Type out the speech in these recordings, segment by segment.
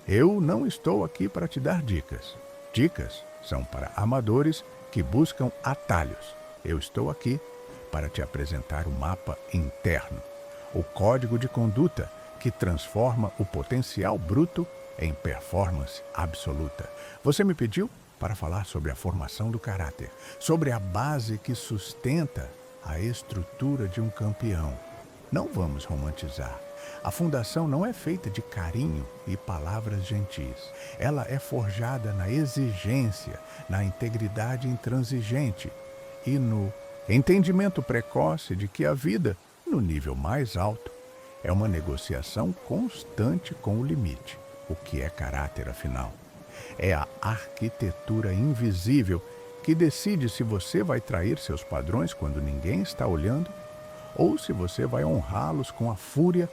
Eu não estou aqui para te dar dicas. Dicas são para amadores que buscam atalhos. Eu estou aqui para te apresentar o mapa interno, o código de conduta que transforma o potencial bruto em performance absoluta. Você me pediu para falar sobre a formação do caráter, sobre a base que sustenta a estrutura de um campeão. Não vamos romantizar. A fundação não é feita de carinho e palavras gentis. Ela é forjada na exigência, na integridade intransigente e no entendimento precoce de que a vida, no nível mais alto, é uma negociação constante com o limite. O que é caráter, afinal? É a arquitetura invisível que decide se você vai trair seus padrões quando ninguém está olhando ou se você vai honrá-los com a fúria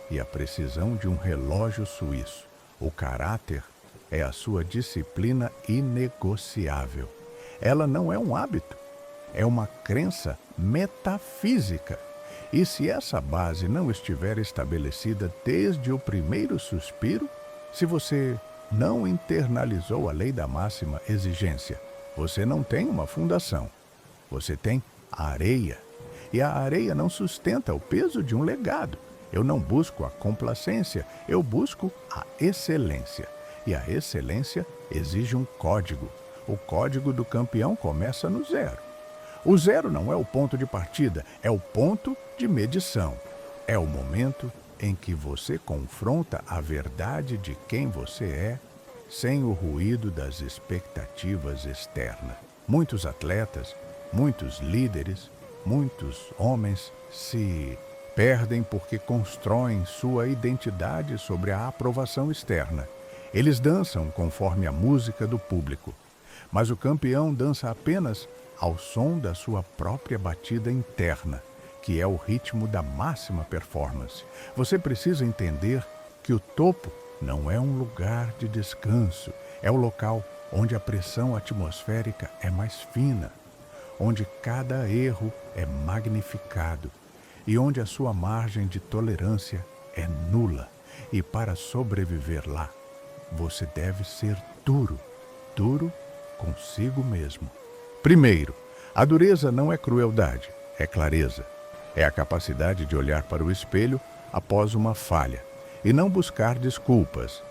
e a precisão de um relógio suíço. O caráter é a sua disciplina inegociável. Ela não é um hábito, é uma crença metafísica. E se essa base não estiver estabelecida desde o primeiro suspiro, se você não internalizou a lei da máxima exigência, você não tem uma fundação. Você tem areia. E a areia não sustenta o peso de um legado. Eu não busco a complacência, eu busco a excelência. E a excelência exige um código. O código do campeão começa no zero. O zero não é o ponto de partida, é o ponto de medição. É o momento em que você confronta a verdade de quem você é, sem o ruído das expectativas externas. Muitos atletas, muitos líderes, muitos homens se perdem porque constroem sua identidade sobre a aprovação externa. Eles dançam conforme a música do público, mas o campeão dança apenas ao som da sua própria batida interna, que é o ritmo da máxima performance. Você precisa entender que o topo não é um lugar de descanso, é o local onde a pressão atmosférica é mais fina, onde cada erro é magnificado e onde a sua margem de tolerância é nula. E para sobreviver lá, você deve ser duro, duro consigo mesmo. Primeiro, a dureza não é crueldade, é clareza. É a capacidade de olhar para o espelho após uma falha e não buscar desculpas,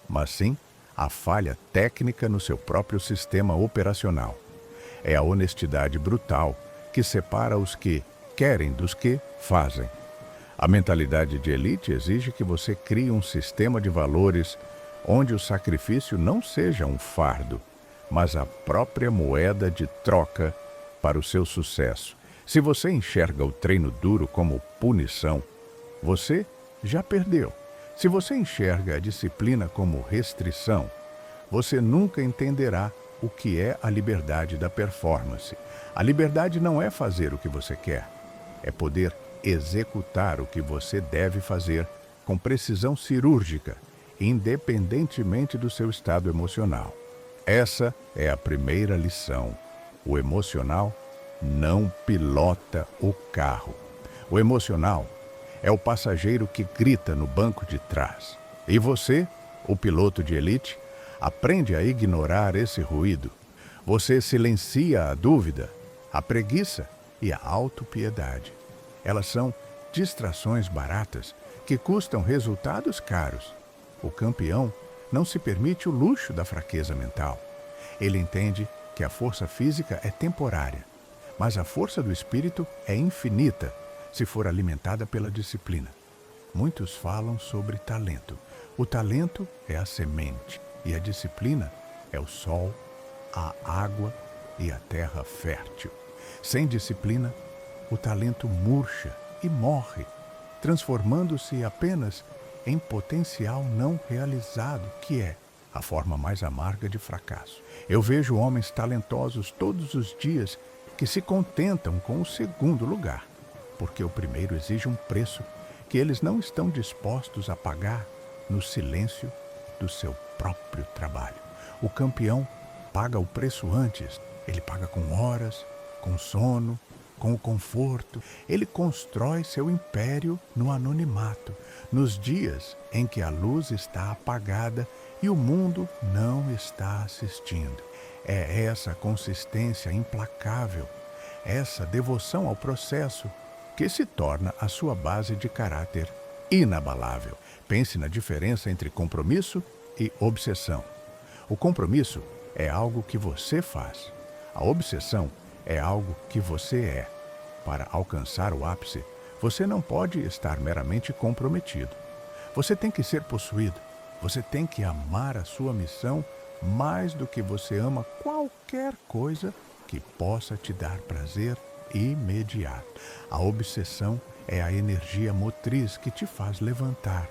mas sim a falha técnica no seu próprio sistema operacional. É a honestidade brutal que separa os que querem dos que fazem. A mentalidade de elite exige que você crie um sistema de valores onde o sacrifício não seja um fardo, mas a própria moeda de troca para o seu sucesso. Se você enxerga o treino duro como punição, você já perdeu. Se você enxerga a disciplina como restrição, você nunca entenderá o que é a liberdade da performance. A liberdade não é fazer o que você quer, é poder executar o que você deve fazer com precisão cirúrgica, independentemente do seu estado emocional. Essa é a primeira lição. O emocional não pilota o carro. O emocional é o passageiro que grita no banco de trás. E você, o piloto de elite, aprende a ignorar esse ruído. Você silencia a dúvida, a preguiça e a autopiedade. Elas são distrações baratas que custam resultados caros. O campeão não se permite o luxo da fraqueza mental. Ele entende que a força física é temporária, mas a força do espírito é infinita se for alimentada pela disciplina. Muitos falam sobre talento. O talento é a semente e a disciplina é o sol, a água e a terra fértil. Sem disciplina, o talento murcha e morre, transformando-se apenas em potencial não realizado, que é a forma mais amarga de fracasso. Eu vejo homens talentosos todos os dias que se contentam com o segundo lugar, porque o primeiro exige um preço que eles não estão dispostos a pagar no silêncio do seu próprio trabalho. O campeão paga o preço antes. Ele paga com horas, com sono, com o conforto. Ele constrói seu império no anonimato, nos dias em que a luz está apagada e o mundo não está assistindo. É essa consistência implacável, essa devoção ao processo, que se torna a sua base de caráter inabalável. Pense na diferença entre compromisso e obsessão. O compromisso é algo que você faz. A obsessão é algo que você é. Para alcançar o ápice, você não pode estar meramente comprometido. Você tem que ser possuído. Você tem que amar a sua missão mais do que você ama qualquer coisa que possa te dar prazer imediato. A obsessão é a energia motriz que te faz levantar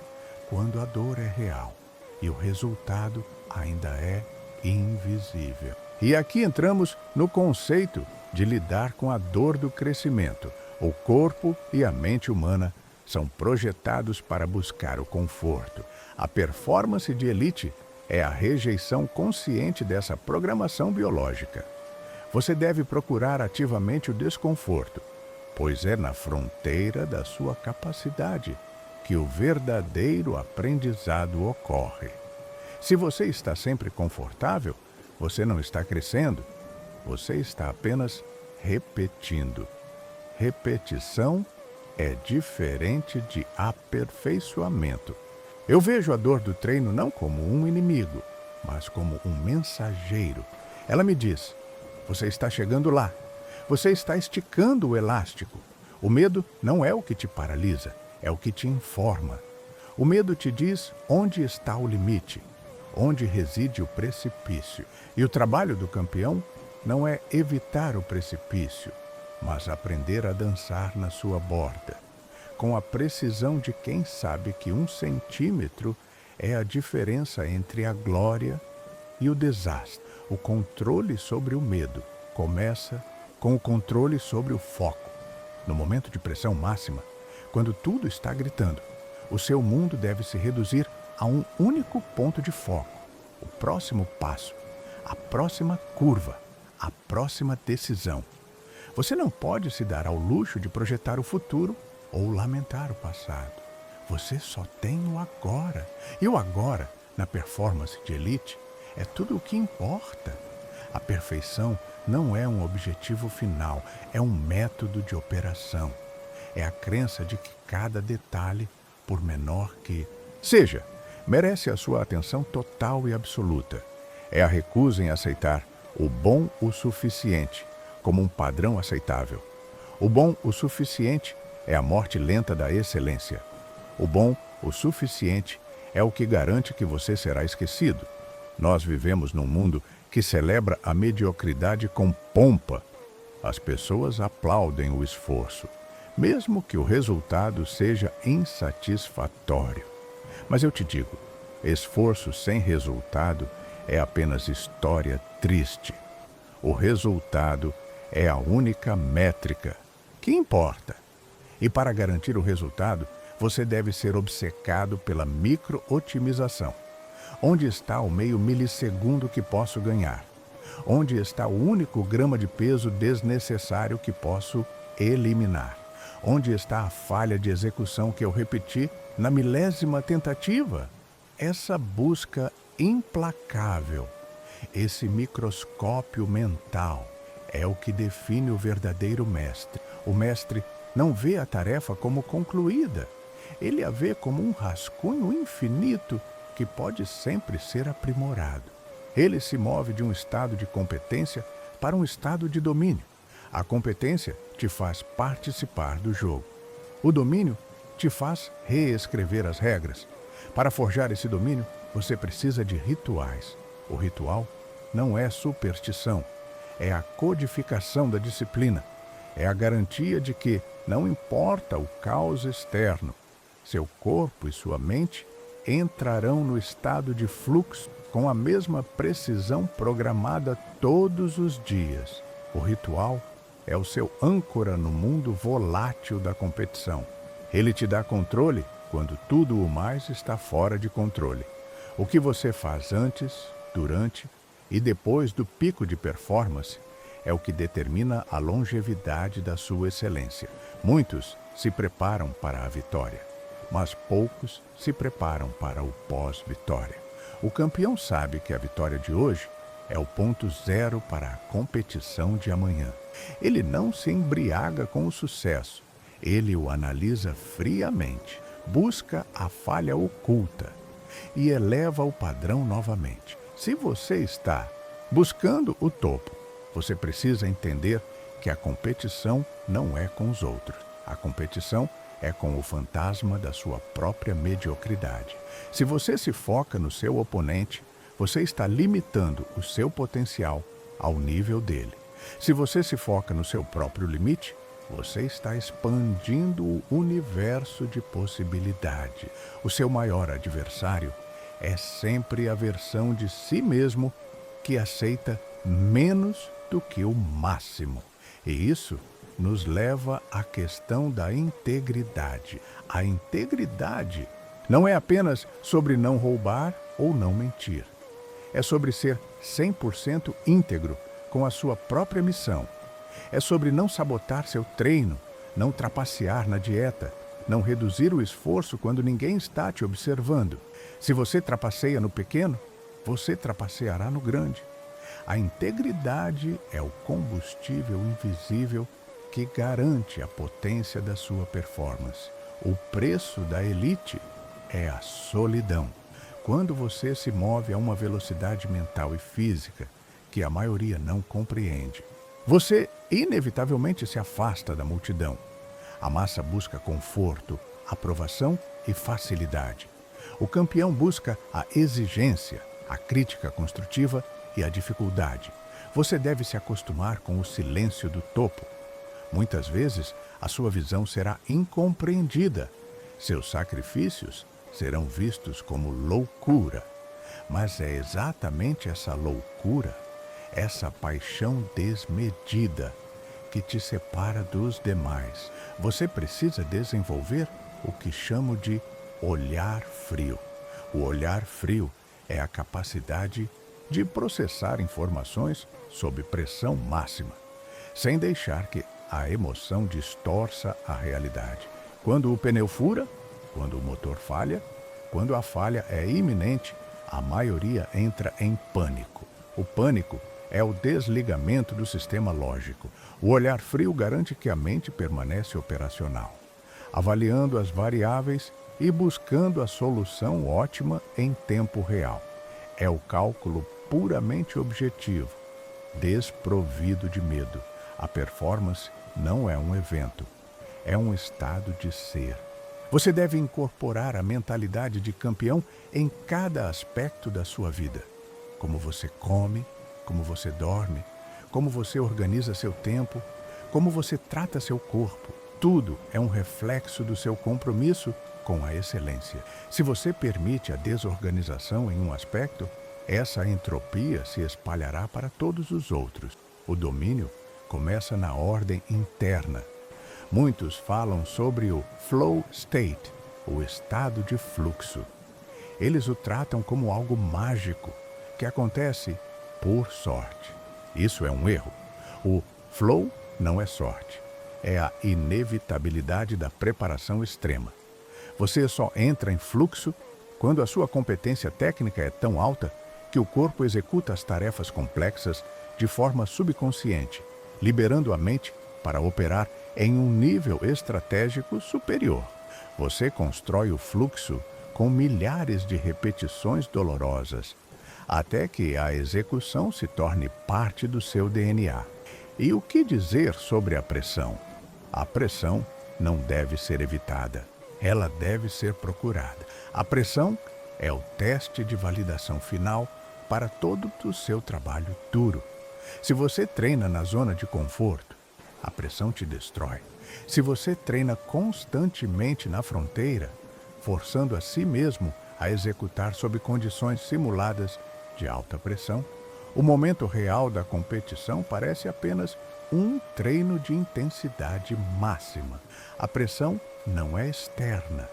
quando a dor é real e o resultado ainda é invisível. E aqui entramos no conceito de lidar com a dor do crescimento. O corpo e a mente humana são projetados para buscar o conforto. A performance de elite é a rejeição consciente dessa programação biológica. Você deve procurar ativamente o desconforto, pois é na fronteira da sua capacidade que o verdadeiro aprendizado ocorre. Se você está sempre confortável, você não está crescendo, você está apenas repetindo. Repetição é diferente de aperfeiçoamento. Eu vejo a dor do treino não como um inimigo, mas como um mensageiro. Ela me diz: você está chegando lá. Você está esticando o elástico. O medo não é o que te paralisa, é o que te informa. O medo te diz onde está o limite, onde reside o precipício. E o trabalho do campeão não é evitar o precipício, mas aprender a dançar na sua borda, com a precisão de quem sabe que 1 centímetro é a diferença entre a glória e o desastre. O controle sobre o medo começa com o controle sobre o foco. No momento de pressão máxima, quando tudo está gritando, o seu mundo deve se reduzir a um único ponto de foco. O próximo passo, a próxima curva, a próxima decisão. Você não pode se dar ao luxo de projetar o futuro ou lamentar o passado. Você só tem o agora. E o agora, na performance de elite, é tudo o que importa. A perfeição não é um objetivo final, é um método de operação. É a crença de que cada detalhe, por menor que seja, merece a sua atenção total e absoluta. É a recusa em aceitar o bom o suficiente como um padrão aceitável. O bom o suficiente é a morte lenta da excelência. O bom o suficiente é o que garante que você será esquecido. Nós vivemos num mundo que celebra a mediocridade com pompa. As pessoas aplaudem o esforço, mesmo que o resultado seja insatisfatório. Mas eu te digo, esforço sem resultado é apenas história triste. O resultado é a única métrica que importa. E para garantir o resultado, você deve ser obcecado pela micro-otimização. Onde está o meio milissegundo que posso ganhar? Onde está o único grama de peso desnecessário que posso eliminar? Onde está a falha de execução que eu repeti na milésima tentativa? Essa busca implacável, esse microscópio mental, é o que define o verdadeiro mestre. O mestre não vê a tarefa como concluída. Ele a vê como um rascunho infinito que pode sempre ser aprimorado. Ele se move de um estado de competência para um estado de domínio. A competência te faz participar do jogo. O domínio te faz reescrever as regras. Para forjar esse domínio, você precisa de rituais. O ritual não é superstição, é a codificação da disciplina. É a garantia de que, não importa o caos externo, seu corpo e sua mente entrarão no estado de fluxo com a mesma precisão programada todos os dias. O ritual é o seu âncora no mundo volátil da competição. Ele te dá controle quando tudo o mais está fora de controle. O que você faz antes, durante e depois do pico de performance é o que determina a longevidade da sua excelência. Muitos se preparam para a vitória, mas poucos se preparam para o pós-vitória. O campeão sabe que a vitória de hoje é o ponto zero para a competição de amanhã. Ele não se embriaga com o sucesso, ele o analisa friamente, busca a falha oculta e eleva o padrão novamente. Se você está buscando o topo, você precisa entender que a competição não é com os outros. A competição é com o fantasma da sua própria mediocridade. Se você se foca no seu oponente, você está limitando o seu potencial ao nível dele. Se você se foca no seu próprio limite, você está expandindo o universo de possibilidade. O seu maior adversário é sempre a versão de si mesmo que aceita menos do que o máximo. E isso nos leva à questão da integridade. A integridade não é apenas sobre não roubar ou não mentir. É sobre ser 100% íntegro com a sua própria missão. É sobre não sabotar seu treino, não trapacear na dieta, não reduzir o esforço quando ninguém está te observando. Se você trapaceia no pequeno, você trapaceará no grande. A integridade é o combustível invisível que garante a potência da sua performance. O preço da elite é a solidão. Quando você se move a uma velocidade mental e física que a maioria não compreende, você inevitavelmente se afasta da multidão. A massa busca conforto, aprovação e facilidade. O campeão busca a exigência, a crítica construtiva e a dificuldade. Você deve se acostumar com o silêncio do topo. Muitas vezes, a sua visão será incompreendida. Seus sacrifícios serão vistos como loucura. Mas é exatamente essa loucura, essa paixão desmedida, que te separa dos demais. Você precisa desenvolver o que chamo de olhar frio. O olhar frio é a capacidade de processar informações sob pressão máxima, sem deixar que a emoção distorça a realidade. Quando o pneu fura, quando o motor falha, quando a falha é iminente, a maioria entra em pânico. O pânico é o desligamento do sistema lógico. O olhar frio garante que a mente permanece operacional, avaliando as variáveis e buscando a solução ótima em tempo real. É o cálculo puramente objetivo, desprovido de medo. A performance não é um evento, é um estado de ser. Você deve incorporar a mentalidade de campeão em cada aspecto da sua vida. Como você come, como você dorme, como você organiza seu tempo, como você trata seu corpo. Tudo é um reflexo do seu compromisso com a excelência. Se você permite a desorganização em um aspecto, essa entropia se espalhará para todos os outros. O domínio começa na ordem interna. Muitos falam sobre o flow state, o estado de fluxo. Eles o tratam como algo mágico, que acontece por sorte. Isso é um erro. O flow não é sorte. É a inevitabilidade da preparação extrema. Você só entra em fluxo quando a sua competência técnica é tão alta que o corpo executa as tarefas complexas de forma subconsciente, liberando a mente para operar em um nível estratégico superior. Você constrói o fluxo com milhares de repetições dolorosas, até que a execução se torne parte do seu DNA. E o que dizer sobre a pressão? A pressão não deve ser evitada, ela deve ser procurada. A pressão é o teste de validação final para todo o seu trabalho duro. Se você treina na zona de conforto, a pressão te destrói. Se você treina constantemente na fronteira, forçando a si mesmo a executar sob condições simuladas de alta pressão, o momento real da competição parece apenas um treino de intensidade máxima. A pressão não é externa,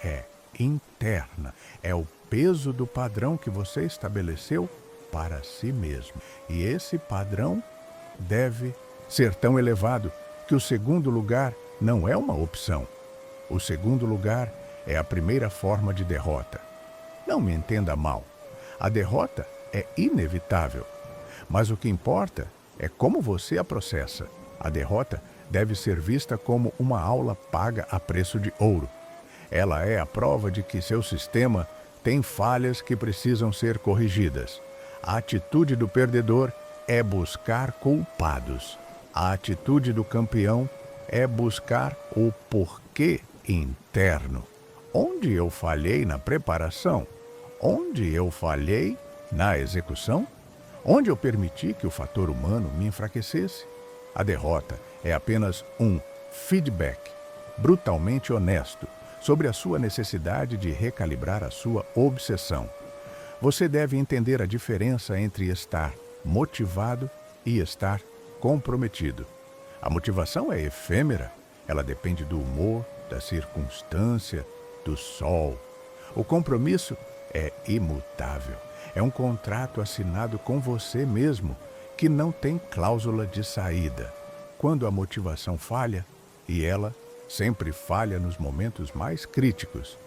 é interna. É o peso do padrão que você estabeleceu para si mesmo. E esse padrão deve ser tão elevado que o segundo lugar não é uma opção. O segundo lugar é a primeira forma de derrota. Não me entenda mal. A derrota é inevitável, mas o que importa é como você a processa. A derrota deve ser vista como uma aula paga a preço de ouro. Ela é a prova de que seu sistema tem falhas que precisam ser corrigidas. A atitude do perdedor é buscar culpados. A atitude do campeão é buscar o porquê interno. Onde eu falhei na preparação? Onde eu falhei na execução? Onde eu permiti que o fator humano me enfraquecesse? A derrota é apenas um feedback brutalmente honesto sobre a sua necessidade de recalibrar a sua obsessão. Você deve entender a diferença entre estar motivado e estar comprometido. A motivação é efêmera, ela depende do humor, da circunstância, do sol. O compromisso é imutável, é um contrato assinado com você mesmo que não tem cláusula de saída. Quando a motivação falha, e ela sempre falha nos momentos mais críticos,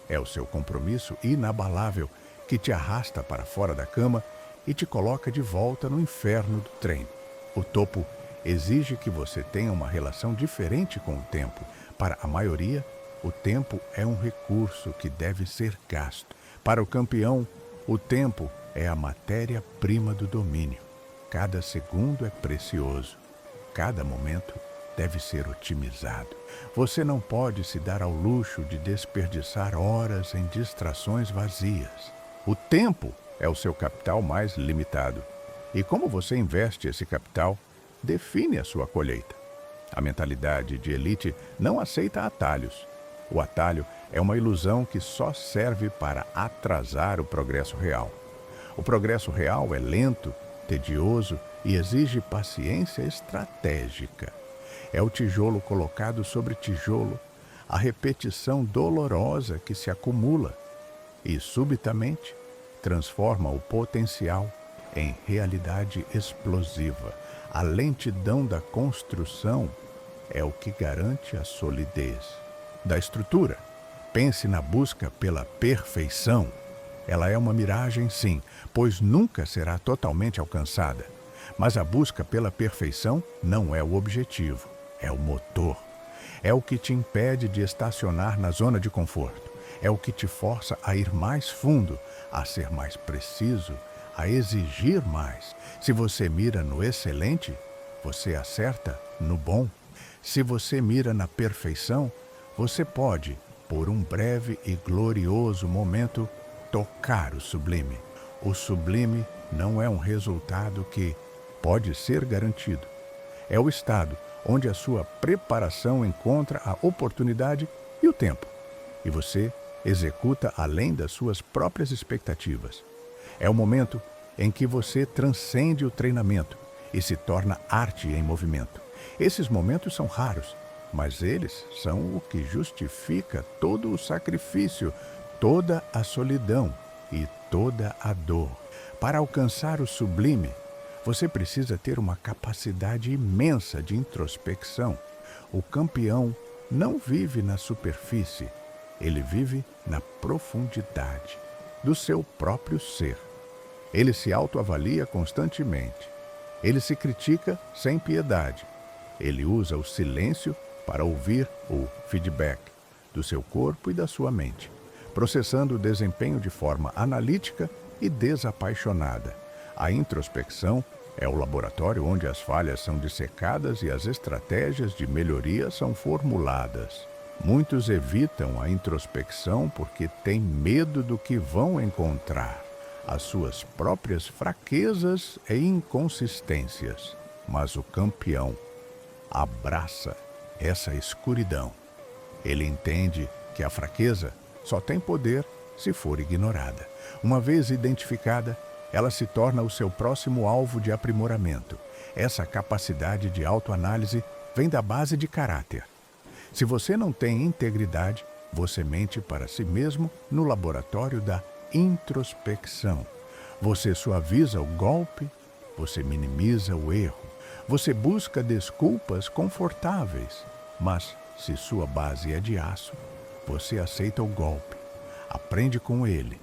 é o seu compromisso inabalável que te arrasta para fora da cama e te coloca de volta no inferno do treino. O topo exige que você tenha uma relação diferente com o tempo. Para a maioria, o tempo é um recurso que deve ser gasto. Para o campeão, o tempo é a matéria-prima do domínio. Cada segundo é precioso. Cada momento deve ser otimizado. Você não pode se dar ao luxo de desperdiçar horas em distrações vazias. O tempo é o seu capital mais limitado. E como você investe esse capital, define a sua colheita. A mentalidade de elite não aceita atalhos. O atalho é uma ilusão que só serve para atrasar o progresso real. O progresso real é lento, tedioso e exige paciência estratégica. É o tijolo colocado sobre tijolo, a repetição dolorosa que se acumula e, subitamente, transforma o potencial em realidade explosiva. A lentidão da construção é o que garante a solidez da estrutura. Pense na busca pela perfeição. Ela é uma miragem, sim, pois nunca será totalmente alcançada. Mas a busca pela perfeição não é o objetivo, é o motor. É o que te impede de estacionar na zona de conforto. É o que te força a ir mais fundo, a ser mais preciso, a exigir mais. Se você mira no excelente, você acerta no bom. Se você mira na perfeição, você pode, por um breve e glorioso momento, tocar o sublime. O sublime não é um resultado que pode ser garantido. É o estado onde a sua preparação encontra a oportunidade e o tempo. E você executa além das suas próprias expectativas. É o momento em que você transcende o treinamento e se torna arte em movimento. Esses momentos são raros, mas eles são o que justifica todo o sacrifício, toda a solidão e toda a dor. Para alcançar o sublime, você precisa ter uma capacidade imensa de introspecção. O campeão não vive na superfície, ele vive na profundidade do seu próprio ser. Ele se autoavalia constantemente. Ele se critica sem piedade. Ele usa o silêncio para ouvir o feedback do seu corpo e da sua mente, processando o desempenho de forma analítica e desapaixonada. A introspecção é o laboratório onde as falhas são dissecadas e as estratégias de melhoria são formuladas. Muitos evitam a introspecção porque têm medo do que vão encontrar, as suas próprias fraquezas e inconsistências. Mas o campeão abraça essa escuridão. Ele entende que a fraqueza só tem poder se for ignorada. Uma vez identificada, ela se torna o seu próximo alvo de aprimoramento. Essa capacidade de autoanálise vem da base de caráter. Se você não tem integridade, você mente para si mesmo no laboratório da introspecção. Você suaviza o golpe, você minimiza o erro, você busca desculpas confortáveis. Mas, se sua base é de aço, você aceita o golpe, aprende com ele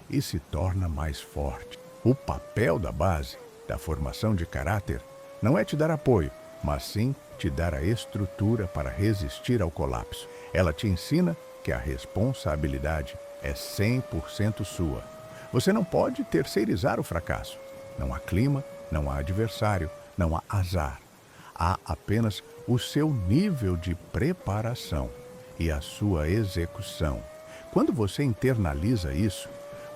e se torna mais forte. O papel da base, da formação de caráter, não é te dar apoio, mas sim te dar a estrutura para resistir ao colapso. Ela te ensina que a responsabilidade é 100% sua. Você não pode terceirizar o fracasso. Não há clima, não há adversário, não há azar. Há apenas o seu nível de preparação e a sua execução. Quando você internaliza isso,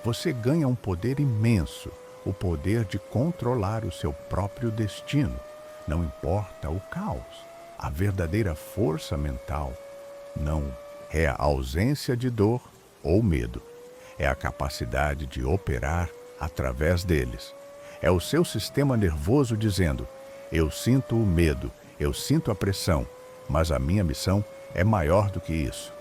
você ganha um poder imenso, o poder de controlar o seu próprio destino. Não importa o caos. A verdadeira força mental não é a ausência de dor ou medo. É a capacidade de operar através deles. É o seu sistema nervoso dizendo: eu sinto o medo, eu sinto a pressão, mas a minha missão é maior do que isso.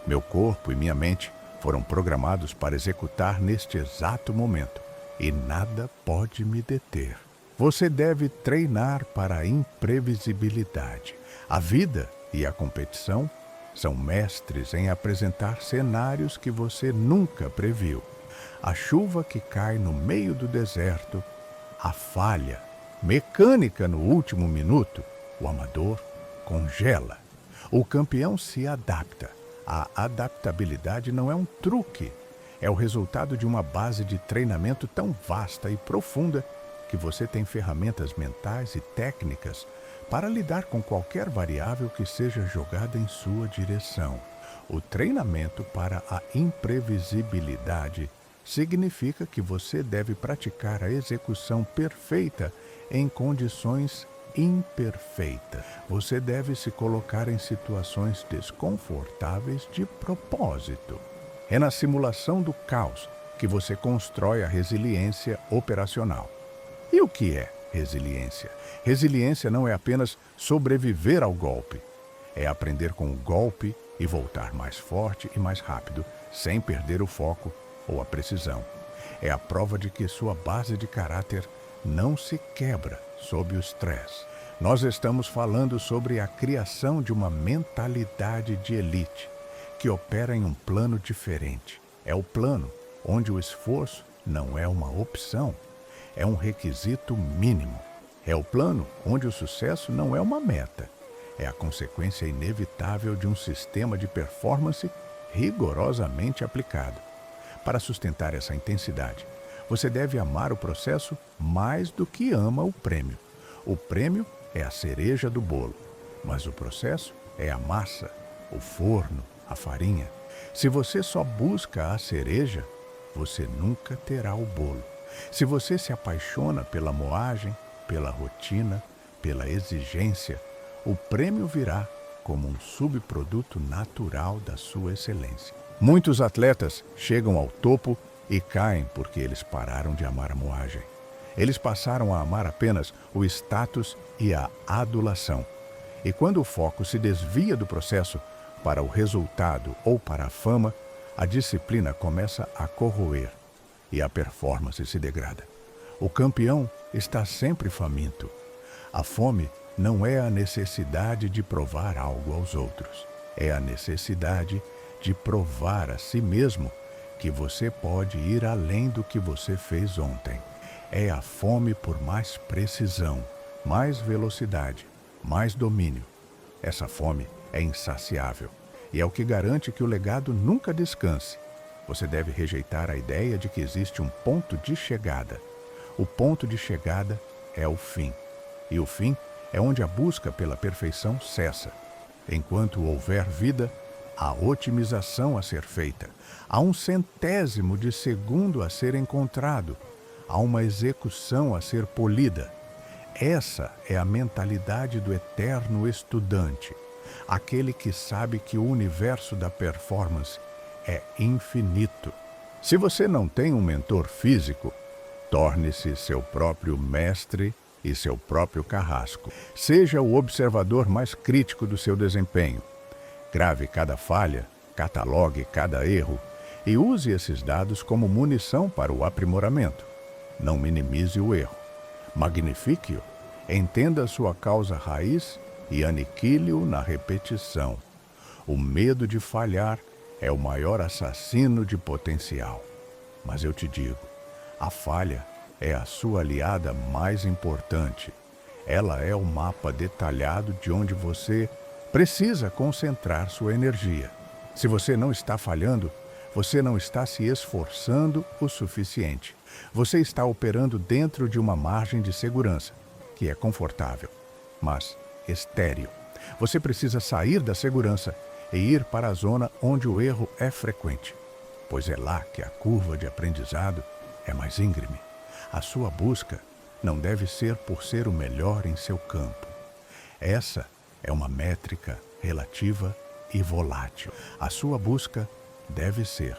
Meu corpo e minha mente foram programados para executar neste exato momento, e nada pode me deter. Você deve treinar para a imprevisibilidade. A vida e a competição são mestres em apresentar cenários que você nunca previu. A chuva que cai no meio do deserto, a falha mecânica no último minuto, o amador congela. O campeão se adapta. A adaptabilidade não é um truque, é o resultado de uma base de treinamento tão vasta e profunda que você tem ferramentas mentais e técnicas para lidar com qualquer variável que seja jogada em sua direção. O treinamento para a imprevisibilidade significa que você deve praticar a execução perfeita em condições imperfeitas. Você deve se colocar em situações desconfortáveis de propósito. É na simulação do caos que você constrói a resiliência operacional. E o que é resiliência? Resiliência não é apenas sobreviver ao golpe. É aprender com o golpe e voltar mais forte e mais rápido, sem perder o foco ou a precisão. É a prova de que sua base de caráter não se quebra sob o estresse. Nós estamos falando sobre a criação de uma mentalidade de elite que opera em um plano diferente. É o plano onde o esforço não é uma opção, é um requisito mínimo. É o plano onde o sucesso não é uma meta, é a consequência inevitável de um sistema de performance rigorosamente aplicado. Para sustentar essa intensidade, você deve amar o processo mais do que ama o prêmio. O prêmio é a cereja do bolo, mas o processo é a massa, o forno, a farinha. Se você só busca a cereja, você nunca terá o bolo. Se você se apaixona pela moagem, pela rotina, pela exigência, o prêmio virá como um subproduto natural da sua excelência. Muitos atletas chegam ao topo e caem porque eles pararam de amar a moagem. Eles passaram a amar apenas o status e a adulação. E quando o foco se desvia do processo para o resultado ou para a fama, a disciplina começa a corroer e a performance se degrada. O campeão está sempre faminto. A fome não é a necessidade de provar algo aos outros. É a necessidade de provar a si mesmo que você pode ir além do que você fez ontem. É a fome por mais precisão, mais velocidade, mais domínio. Essa fome é insaciável e é o que garante que o legado nunca descanse. Você deve rejeitar a ideia de que existe um ponto de chegada. O ponto de chegada é o fim. E o fim é onde a busca pela perfeição cessa. Enquanto houver vida, há otimização a ser feita. Há um centésimo de segundo a ser encontrado. Há uma execução a ser polida. Essa é a mentalidade do eterno estudante. Aquele que sabe que o universo da performance é infinito. Se você não tem um mentor físico, torne-se seu próprio mestre e seu próprio carrasco. Seja o observador mais crítico do seu desempenho. Grave cada falha, catalogue cada erro e use esses dados como munição para o aprimoramento. Não minimize o erro. Magnifique-o. Entenda sua causa raiz e aniquile-o na repetição. O medo de falhar é o maior assassino de potencial. Mas eu te digo, a falha é a sua aliada mais importante. Ela é o mapa detalhado de onde você precisa concentrar sua energia. Se você não está falhando, você não está se esforçando o suficiente. Você está operando dentro de uma margem de segurança, que é confortável, mas estéril. Você precisa sair da segurança e ir para a zona onde o erro é frequente, pois é lá que a curva de aprendizado é mais íngreme. A sua busca não deve ser por ser o melhor em seu campo. Essa é uma métrica relativa e volátil. A sua busca deve ser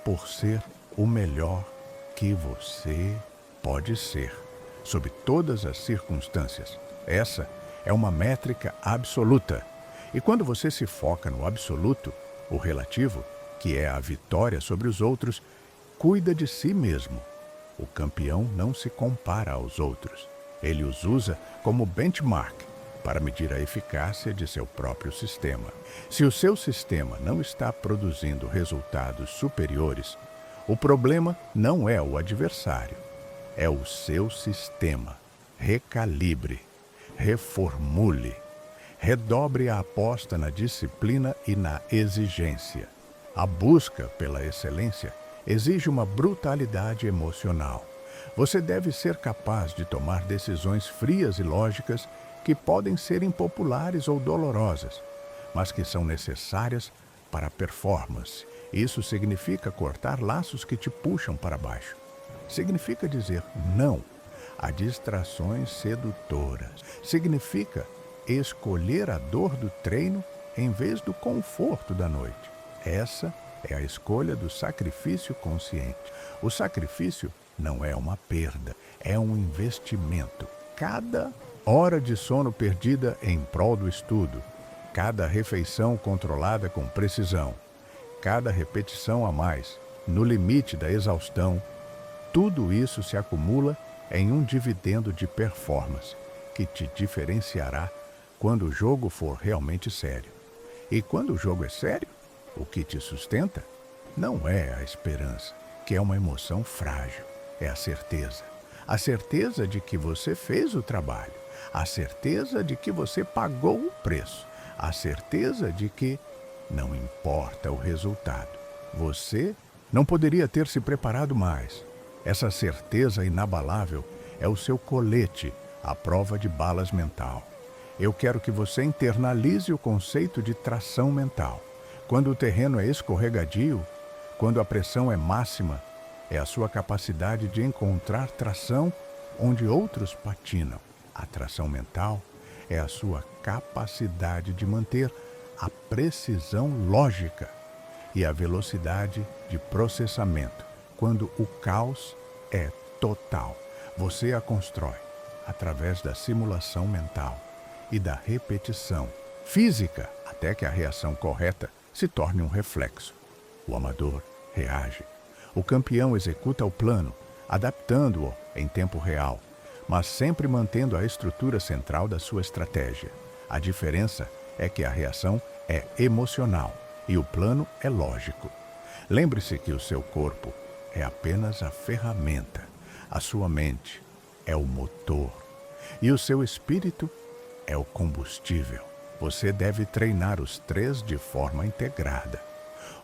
por ser o melhor que você pode ser, sob todas as circunstâncias. Essa é uma métrica absoluta. E quando você se foca no absoluto, o relativo, que é a vitória sobre os outros, cuida de si mesmo. O campeão não se compara aos outros. Ele os usa como benchmark para medir a eficácia de seu próprio sistema. Se o seu sistema não está produzindo resultados superiores, o problema não é o adversário, é o seu sistema. Recalibre, reformule, redobre a aposta na disciplina e na exigência. A busca pela excelência exige uma brutalidade emocional. Você deve ser capaz de tomar decisões frias e lógicas que podem ser impopulares ou dolorosas, mas que são necessárias para a performance. Isso significa cortar laços que te puxam para baixo. Significa dizer não a distrações sedutoras. Significa escolher a dor do treino em vez do conforto da noite. Essa é a escolha do sacrifício consciente. O sacrifício não é uma perda, é um investimento. Cada hora de sono perdida em prol do estudo, cada refeição controlada com precisão, cada repetição a mais, no limite da exaustão, tudo isso se acumula em um dividendo de performance que te diferenciará quando o jogo for realmente sério. E quando o jogo é sério, o que te sustenta não é a esperança, que é uma emoção frágil, é a certeza. A certeza de que você fez o trabalho, a certeza de que você pagou o preço, a certeza de que não importa o resultado. Você não poderia ter se preparado mais. Essa certeza inabalável é o seu colete à prova de balas mental. Eu quero que você internalize o conceito de tração mental. Quando o terreno é escorregadio, quando a pressão é máxima, é a sua capacidade de encontrar tração onde outros patinam. A tração mental é a sua capacidade de manter a precisão lógica e a velocidade de processamento. Quando o caos é total, você a constrói através da simulação mental e da repetição física até que a reação correta se torne um reflexo. O amador reage. O campeão executa o plano, adaptando-o em tempo real, mas sempre mantendo a estrutura central da sua estratégia. A diferença é que a reação é emocional e o plano é lógico. Lembre-se que o seu corpo é apenas a ferramenta, a sua mente é o motor e o seu espírito é o combustível. Você deve treinar os três de forma integrada.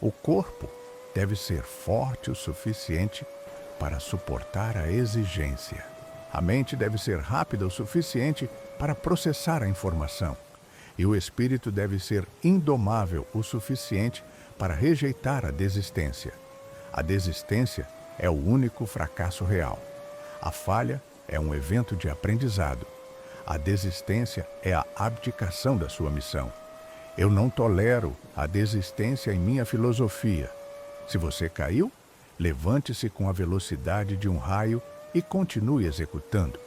O corpo deve ser forte o suficiente para suportar a exigência. A mente deve ser rápida o suficiente para processar a informação. E o espírito deve ser indomável o suficiente para rejeitar a desistência. A desistência é o único fracasso real. A falha é um evento de aprendizado. A desistência é a abdicação da sua missão. Eu não tolero a desistência em minha filosofia. Se você caiu, levante-se com a velocidade de um raio e continue executando.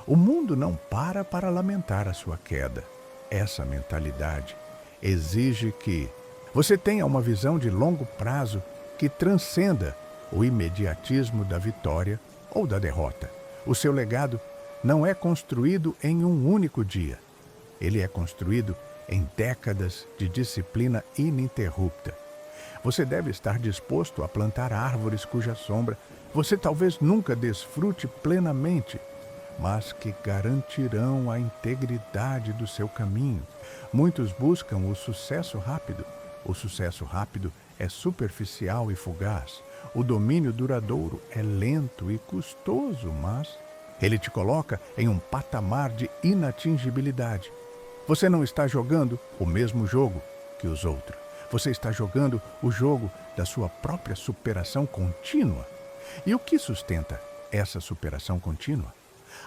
O mundo não para lamentar a sua queda. Essa mentalidade exige que você tenha uma visão de longo prazo que transcenda o imediatismo da vitória ou da derrota. O seu legado não é construído em um único dia. Ele é construído em décadas de disciplina ininterrupta. Você deve estar disposto a plantar árvores cuja sombra você talvez nunca desfrute plenamente, mas que garantirão a integridade do seu caminho. Muitos buscam o sucesso rápido. O sucesso rápido é superficial e fugaz. O domínio duradouro é lento e custoso, mas ele te coloca em um patamar de inatingibilidade. Você não está jogando o mesmo jogo que os outros. Você está jogando o jogo da sua própria superação contínua. E o que sustenta essa superação contínua?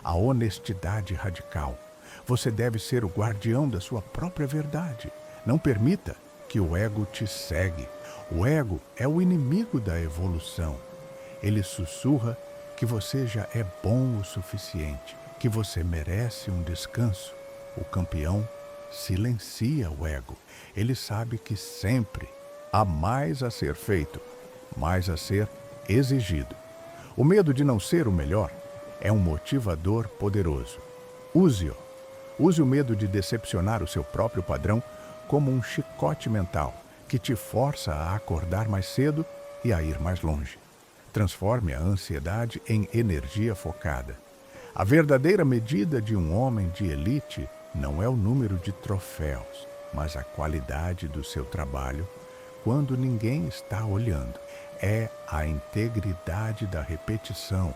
A honestidade radical. Você deve ser o guardião da sua própria verdade. Não permita que o ego te cegue. O ego é o inimigo da evolução. Ele sussurra que você já é bom o suficiente, que você merece um descanso. O campeão silencia o ego. Ele sabe que sempre há mais a ser feito, mais a ser exigido. O medo de não ser o melhor é um motivador poderoso. Use-o. Use o medo de decepcionar o seu próprio padrão como um chicote mental que te força a acordar mais cedo e a ir mais longe. Transforme a ansiedade em energia focada. A verdadeira medida de um homem de elite não é o número de troféus, mas a qualidade do seu trabalho quando ninguém está olhando. É a integridade da repetição,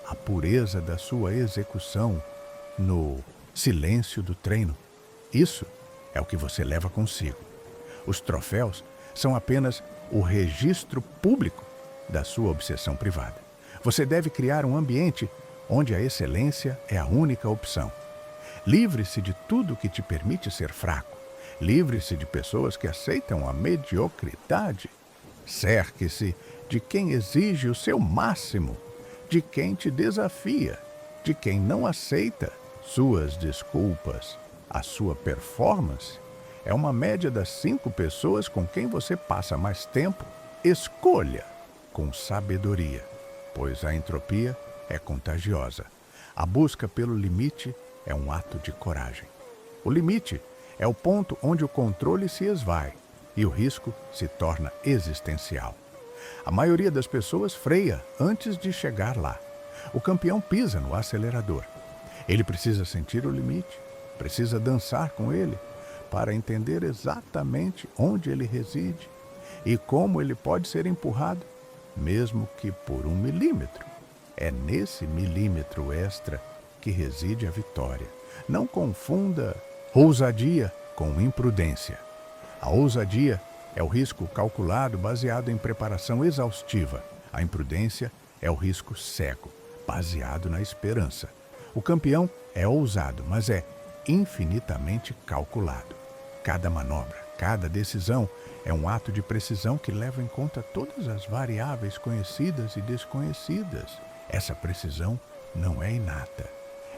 a pureza da sua execução no silêncio do treino. Isso é o que você leva consigo. Os troféus são apenas o registro público da sua obsessão privada. Você deve criar um ambiente onde a excelência é a única opção. Livre-se de tudo que te permite ser fraco. Livre-se de pessoas que aceitam a mediocridade. Cerque-se de quem exige o seu máximo, de quem te desafia, de quem não aceita suas desculpas. A sua performance é uma média das 5 pessoas com quem você passa mais tempo. Escolha com sabedoria, pois a entropia é contagiosa. A busca pelo limite é um ato de coragem. O limite é o ponto onde o controle se esvai e o risco se torna existencial. A maioria das pessoas freia antes de chegar lá. O campeão pisa no acelerador. Ele precisa sentir o limite, precisa dançar com ele para entender exatamente onde ele reside e como ele pode ser empurrado, mesmo que por 1 milímetro. É nesse milímetro extra que reside a vitória. Não confunda ousadia com imprudência. A ousadia é o risco calculado baseado em preparação exaustiva. A imprudência é o risco cego, baseado na esperança. O campeão é ousado, mas é infinitamente calculado. Cada manobra, cada decisão é um ato de precisão que leva em conta todas as variáveis conhecidas e desconhecidas. Essa precisão não é inata.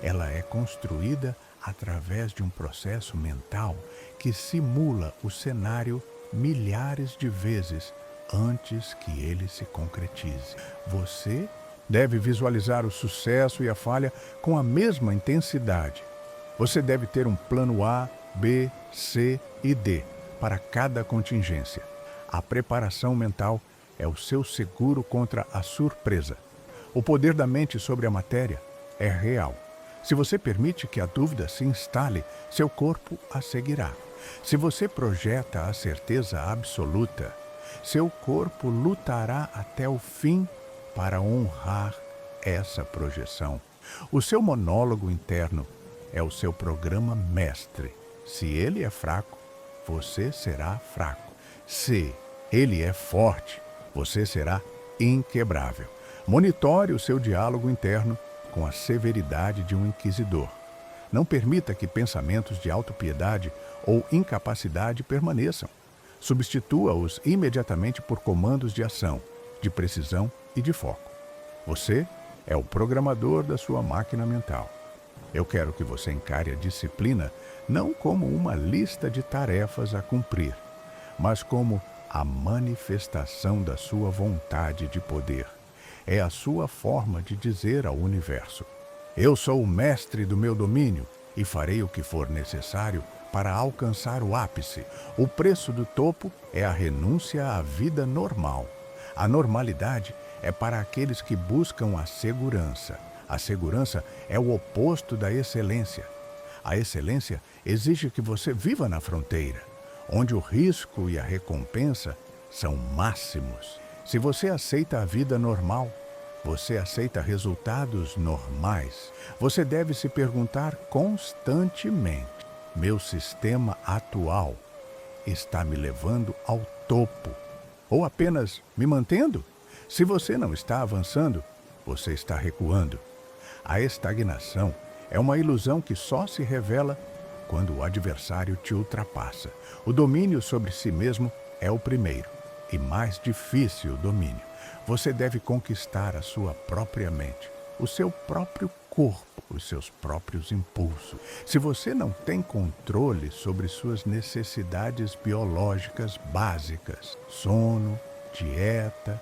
Ela é construída através de um processo mental que simula o cenário milhares de vezes antes que ele se concretize. Você deve visualizar o sucesso e a falha com a mesma intensidade. Você deve ter um plano A, B, C e D para cada contingência. A preparação mental é o seu seguro contra a surpresa. O poder da mente sobre a matéria é real. Se você permite que a dúvida se instale, seu corpo a seguirá. Se você projeta a certeza absoluta, seu corpo lutará até o fim para honrar essa projeção. O seu monólogo interno é o seu programa mestre. Se ele é fraco, você será fraco. Se ele é forte, você será inquebrável. Monitore o seu diálogo interno com a severidade de um inquisidor. Não permita que pensamentos de autopiedade ou incapacidade permaneçam. Substitua-os imediatamente por comandos de ação, de precisão e de foco. Você é o programador da sua máquina mental. Eu quero que você encare a disciplina não como uma lista de tarefas a cumprir, mas como a manifestação da sua vontade de poder. É a sua forma de dizer ao universo: eu sou o mestre do meu domínio e farei o que for necessário para alcançar o ápice. O preço do topo é a renúncia à vida normal. A normalidade é para aqueles que buscam a segurança. A segurança é o oposto da excelência. A excelência exige que você viva na fronteira, onde o risco e a recompensa são máximos. Se você aceita a vida normal, você aceita resultados normais. Você deve se perguntar constantemente: meu sistema atual está me levando ao topo ou apenas me mantendo? Se você não está avançando, você está recuando. A estagnação é uma ilusão que só se revela quando o adversário te ultrapassa. O domínio sobre si mesmo é o primeiro e mais difícil domínio. Você deve conquistar a sua própria mente, o seu próprio corpo, os seus próprios impulsos. Se você não tem controle sobre suas necessidades biológicas básicas, sono, dieta,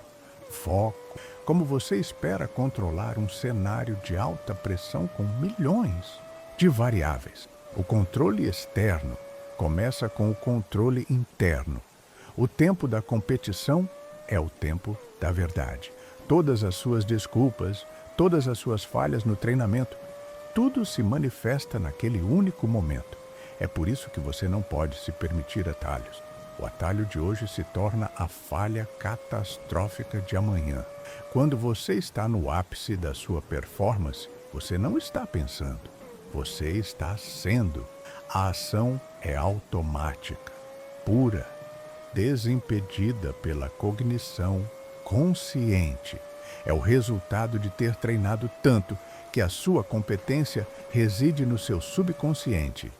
foco, como você espera controlar um cenário de alta pressão com milhões de variáveis? O controle externo começa com o controle interno. O tempo da competição é o tempo da verdade. Todas as suas desculpas, todas as suas falhas no treinamento, tudo se manifesta naquele único momento. É por isso que você não pode se permitir atalhos. O atalho de hoje se torna a falha catastrófica de amanhã. Quando você está no ápice da sua performance, você não está pensando, você está sendo. A ação é automática, pura, desimpedida pela cognição consciente. É o resultado de ter treinado tanto que a sua competência reside no seu subconsciente.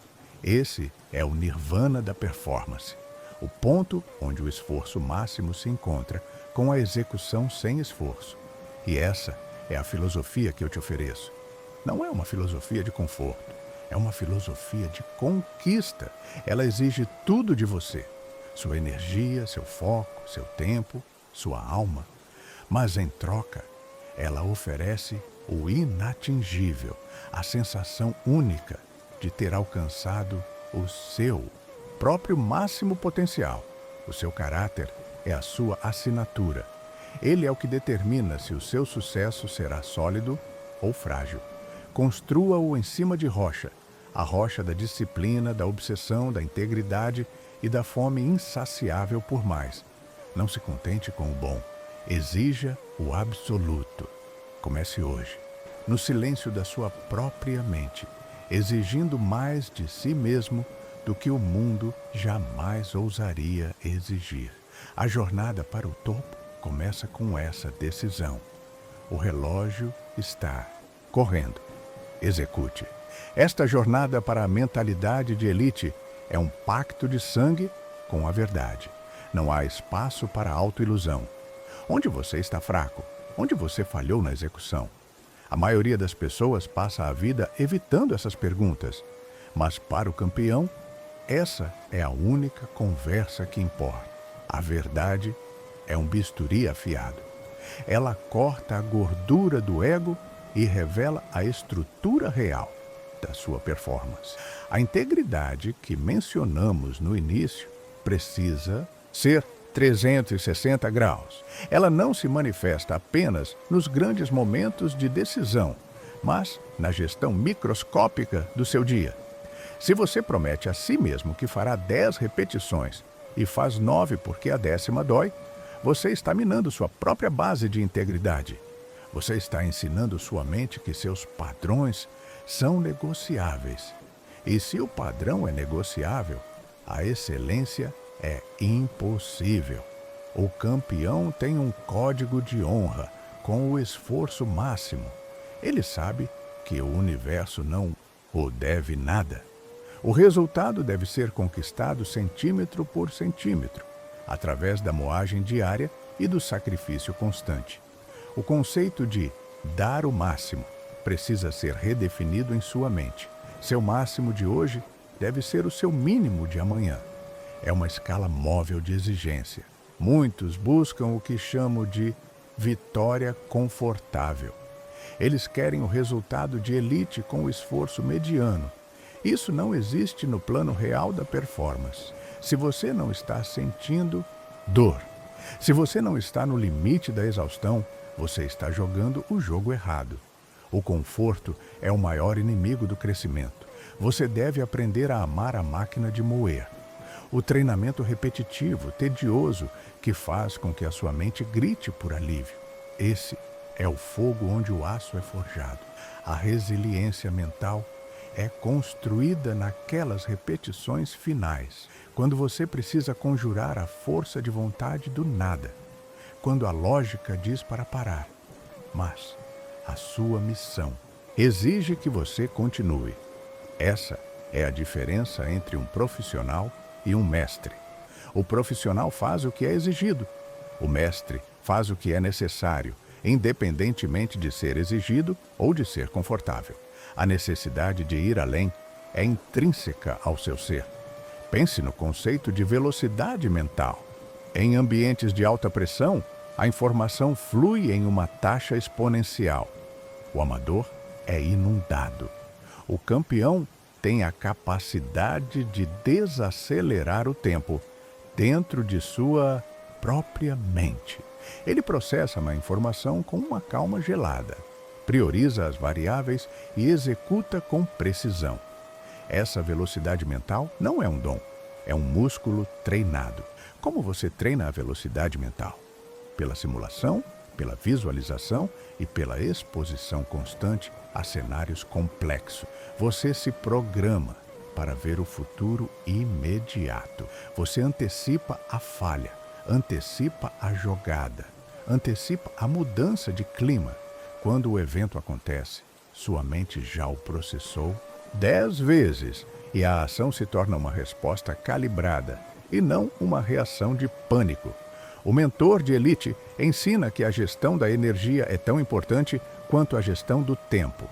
Esse é o nirvana da performance, o ponto onde o esforço máximo se encontra com a execução sem esforço. E essa é a filosofia que eu te ofereço. Não é uma filosofia de conforto, é uma filosofia de conquista. Ela exige tudo de você: sua energia, seu foco, seu tempo, sua alma. Mas em troca, ela oferece o inatingível, a sensação única de ter alcançado o seu próprio máximo potencial. O seu caráter é a sua assinatura. Ele é o que determina se o seu sucesso será sólido ou frágil. Construa-o em cima de rocha, a rocha da disciplina, da obsessão, da integridade e da fome insaciável por mais. Não se contente com o bom, exija o absoluto. Comece hoje, no silêncio da sua própria mente, exigindo mais de si mesmo do que o mundo jamais ousaria exigir. A jornada para o topo começa com essa decisão. O relógio está correndo. Execute. Esta jornada para a mentalidade de elite é um pacto de sangue com a verdade. Não há espaço para autoilusão. Onde você está fraco? Onde você falhou na execução? A maioria das pessoas passa a vida evitando essas perguntas. Mas para o campeão, essa é a única conversa que importa. A verdade é um bisturi afiado. Ela corta a gordura do ego e revela a estrutura real da sua performance. A integridade que mencionamos no início precisa ser 360 graus. Ela não se manifesta apenas nos grandes momentos de decisão, mas na gestão microscópica do seu dia. Se você promete a si mesmo que fará 10 repetições e faz 9 porque a 10ª dói, você está minando sua própria base de integridade. Você está ensinando sua mente que seus padrões são negociáveis. E se o padrão é negociável, a excelência é impossível. O campeão tem um código de honra com o esforço máximo. Ele sabe que o universo não o deve nada. O resultado deve ser conquistado centímetro por centímetro, através da moagem diária e do sacrifício constante. O conceito de dar o máximo precisa ser redefinido em sua mente. Seu máximo de hoje deve ser o seu mínimo de amanhã. É uma escala móvel de exigência. Muitos buscam o que chamo de vitória confortável. Eles querem o resultado de elite com o esforço mediano. Isso não existe no plano real da performance. Se você não está sentindo dor, se você não está no limite da exaustão, você está jogando o jogo errado. O conforto é o maior inimigo do crescimento. Você deve aprender a amar a máquina de moer. O treinamento repetitivo, tedioso, que faz com que a sua mente grite por alívio. Esse é o fogo onde o aço é forjado. A resiliência mental é construída naquelas repetições finais, quando você precisa conjurar a força de vontade do nada, quando a lógica diz para parar. Mas a sua missão exige que você continue. Essa é a diferença entre um profissional e um mestre. O profissional faz o que é exigido. O mestre faz o que é necessário, independentemente de ser exigido ou de ser confortável. A necessidade de ir além é intrínseca ao seu ser. Pense no conceito de velocidade mental. Em ambientes de alta pressão, a informação flui em uma taxa exponencial. O amador é inundado. O campeão tem a capacidade de desacelerar o tempo dentro de sua própria mente. Ele processa uma informação com uma calma gelada, prioriza as variáveis e executa com precisão. Essa velocidade mental não é um dom, é um músculo treinado. Como você treina a velocidade mental? Pela simulação, pela visualização e pela exposição constante a cenários complexos. Você se programa para ver o futuro imediato. Você antecipa a falha, antecipa a jogada, antecipa a mudança de clima. Quando o evento acontece, sua mente já o processou 10 vezes e a ação se torna uma resposta calibrada e não uma reação de pânico. O mentor de elite ensina que a gestão da energia é tão importante quanto a gestão do tempo.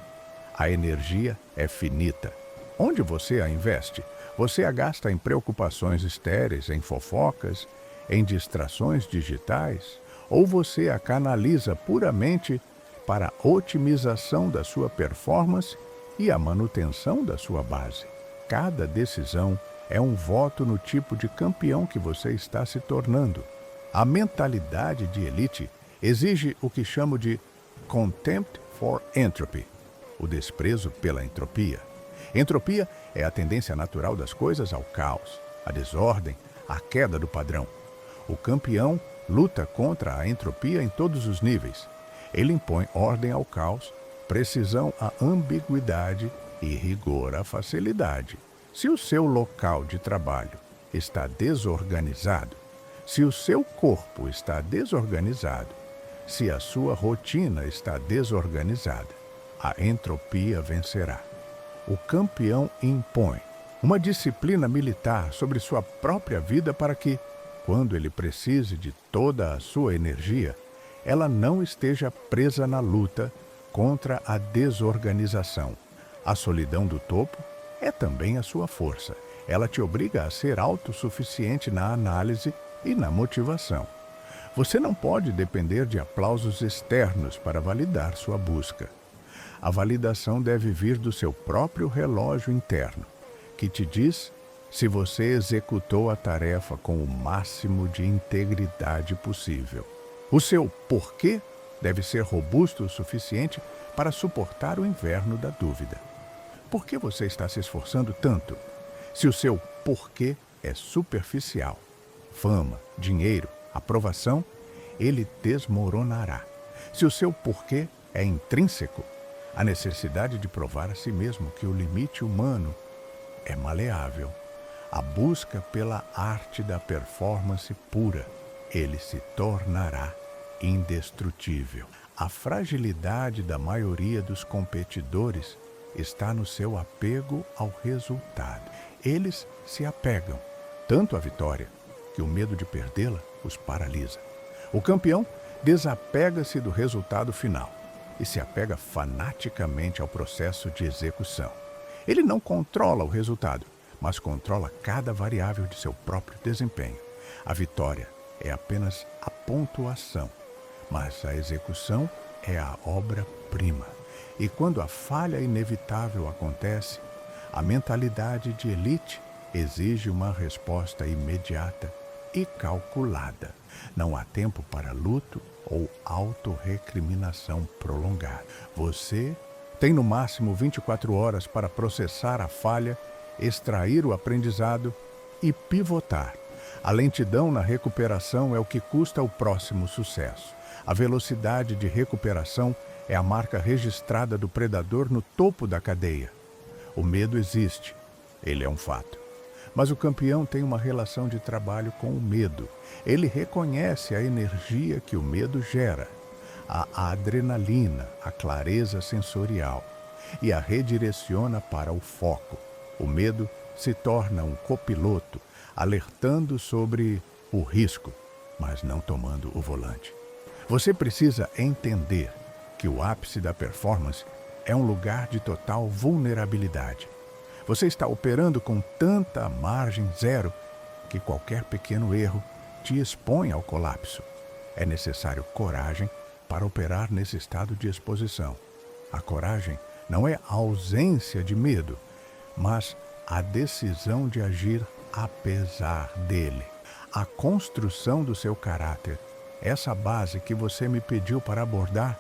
A energia é finita. Onde você a investe? Você a gasta em preocupações estéreis, em fofocas, em distrações digitais? Ou você a canaliza puramente para a otimização da sua performance e a manutenção da sua base? Cada decisão é um voto no tipo de campeão que você está se tornando. A mentalidade de elite exige o que chamo de contempt for entropy, o desprezo pela entropia. Entropia é a tendência natural das coisas ao caos, à desordem, à queda do padrão. O campeão luta contra a entropia em todos os níveis. Ele impõe ordem ao caos, precisão à ambiguidade e rigor à facilidade. Se o seu local de trabalho está desorganizado, se o seu corpo está desorganizado, se a sua rotina está desorganizada, a entropia vencerá. O campeão impõe uma disciplina militar sobre sua própria vida para que, quando ele precise de toda a sua energia, ela não esteja presa na luta contra a desorganização. A solidão do topo é também a sua força. Ela te obriga a ser autossuficiente na análise e na motivação. Você não pode depender de aplausos externos para validar sua busca. A validação deve vir do seu próprio relógio interno, que te diz se você executou a tarefa com o máximo de integridade possível. O seu porquê deve ser robusto o suficiente para suportar o inverno da dúvida. Por que você está se esforçando tanto? Se o seu porquê é superficial, fama, dinheiro, aprovação, ele desmoronará. Se o seu porquê é intrínseco, a necessidade de provar a si mesmo que o limite humano é maleável. A busca pela arte da performance pura, ele se tornará indestrutível. A fragilidade da maioria dos competidores está no seu apego ao resultado. Eles se apegam tanto à vitória que o medo de perdê-la os paralisa. O campeão desapega-se do resultado final e se apega fanaticamente ao processo de execução. Ele não controla o resultado, mas controla cada variável de seu próprio desempenho. A vitória é apenas a pontuação, mas a execução é a obra-prima. E quando a falha inevitável acontece, A mentalidade de elite exige uma resposta imediata e calculada. Não há tempo para luto ou autorrecriminação prolongada. Você tem no máximo 24 horas para processar a falha, extrair o aprendizado e pivotar. A lentidão na recuperação é o que custa o próximo sucesso. A velocidade de recuperação é a marca registrada do predador no topo da cadeia. O medo existe, ele é um fato. Mas o campeão tem uma relação de trabalho com o medo. Ele reconhece a energia que o medo gera, a adrenalina, a clareza sensorial, e a redireciona para o foco. O medo se torna um copiloto, alertando sobre o risco, mas não tomando o volante. Você precisa entender que o ápice da performance é um lugar de total vulnerabilidade. Você está operando com tanta margem zero que qualquer pequeno erro te expõe ao colapso. É necessário coragem para operar nesse estado de exposição. A coragem não é a ausência de medo, mas a decisão de agir apesar dele. A construção do seu caráter, essa base que você me pediu para abordar,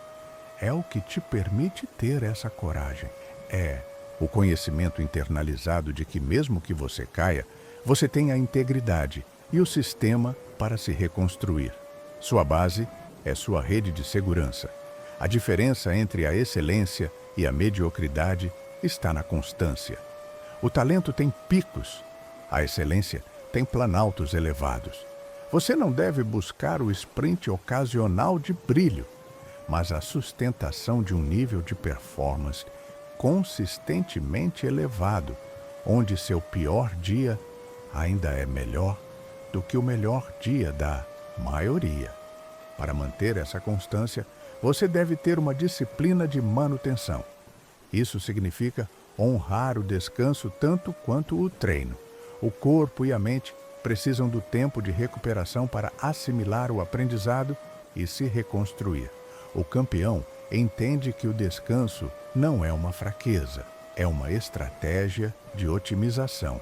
é o que te permite ter essa coragem. É o conhecimento internalizado de que mesmo que você caia, você tem a integridade e o sistema para se reconstruir. Sua base é sua rede de segurança. A diferença entre a excelência e a mediocridade está na constância. O talento tem picos, a excelência tem planaltos elevados. Você não deve buscar o sprint ocasional de brilho, mas a sustentação de um nível de performance consistentemente elevado, onde seu pior dia ainda é melhor do que o melhor dia da maioria. Para manter essa constância, você deve ter uma disciplina de manutenção. Isso significa honrar o descanso tanto quanto o treino. O corpo e a mente precisam do tempo de recuperação para assimilar o aprendizado e se reconstruir. O campeão entende que o descanso não é uma fraqueza, é uma estratégia de otimização.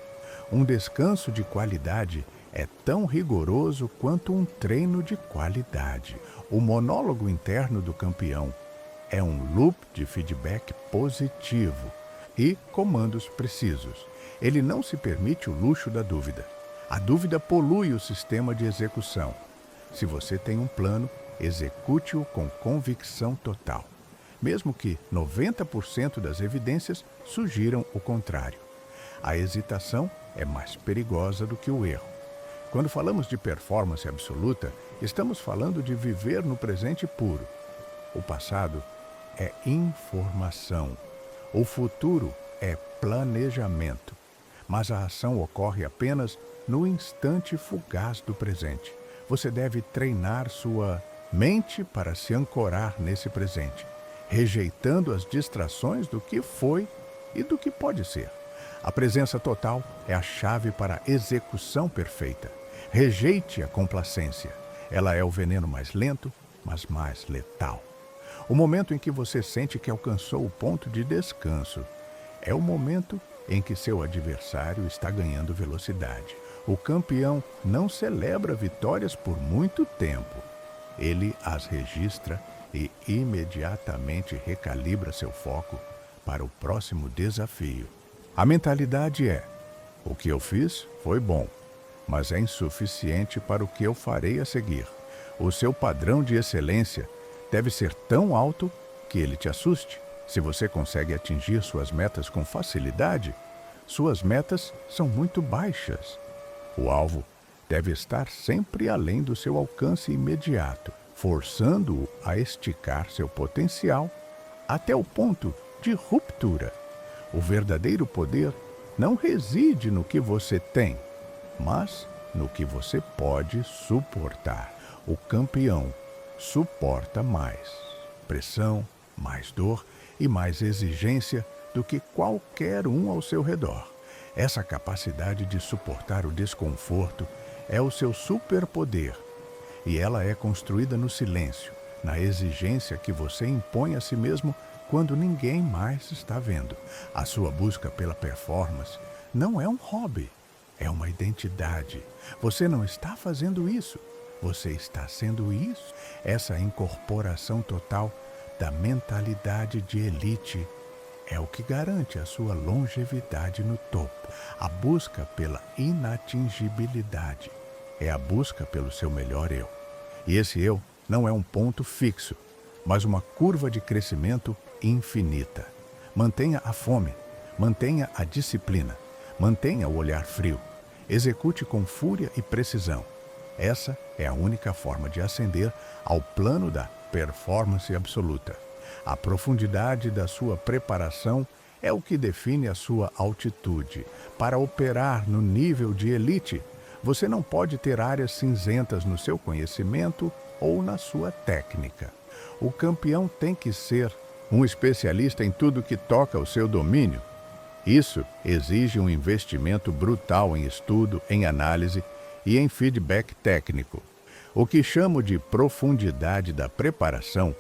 Um descanso de qualidade é tão rigoroso quanto um treino de qualidade. O monólogo interno do campeão é um loop de feedback positivo e comandos precisos. Ele não se permite o luxo da dúvida. A dúvida polui o sistema de execução. Se você tem um plano, execute-o com convicção total, mesmo que 90% das evidências sugiram o contrário. A hesitação é mais perigosa do que o erro. Quando falamos de performance absoluta, estamos falando de viver no presente puro. O passado é informação. O futuro é planejamento. Mas a ação ocorre apenas no instante fugaz do presente. Você deve treinar sua mente para se ancorar nesse presente, rejeitando as distrações do que foi e do que pode ser. A presença total é a chave para a execução perfeita. Rejeite a complacência. Ela é o veneno mais lento, mas mais letal. O momento em que você sente que alcançou o ponto de descanso é o momento em que seu adversário está ganhando velocidade. O campeão não celebra vitórias por muito tempo. Ele as registra e imediatamente recalibra seu foco para o próximo desafio. A mentalidade é: o que eu fiz foi bom, mas é insuficiente para o que eu farei a seguir. O seu padrão de excelência deve ser tão alto que ele te assuste. Se você consegue atingir suas metas com facilidade, suas metas são muito baixas. O alvo deve estar sempre além do seu alcance imediato, forçando-o a esticar seu potencial até o ponto de ruptura. O verdadeiro poder não reside no que você tem, mas no que você pode suportar. O campeão suporta mais pressão, mais dor e mais exigência do que qualquer um ao seu redor. Essa capacidade de suportar o desconforto é o seu superpoder, e ela é construída no silêncio, na exigência que você impõe a si mesmo quando ninguém mais está vendo. A sua busca pela performance não é um hobby, é uma identidade. Você não está fazendo isso, você está sendo isso. Essa incorporação total da mentalidade de elite é o que garante a sua longevidade no topo. A busca pela inatingibilidade é a busca pelo seu melhor eu. E esse eu não é um ponto fixo, mas uma curva de crescimento infinita. Mantenha a fome, mantenha a disciplina, mantenha o olhar frio. Execute com fúria e precisão. Essa é a única forma de ascender ao plano da performance absoluta. A profundidade da sua preparação é o que define a sua altitude. Para operar no nível de elite, você não pode ter áreas cinzentas no seu conhecimento ou na sua técnica. O campeão tem que ser um especialista em tudo que toca o seu domínio. Isso exige um investimento brutal em estudo, em análise e em feedback técnico. O que chamo de profundidade da preparação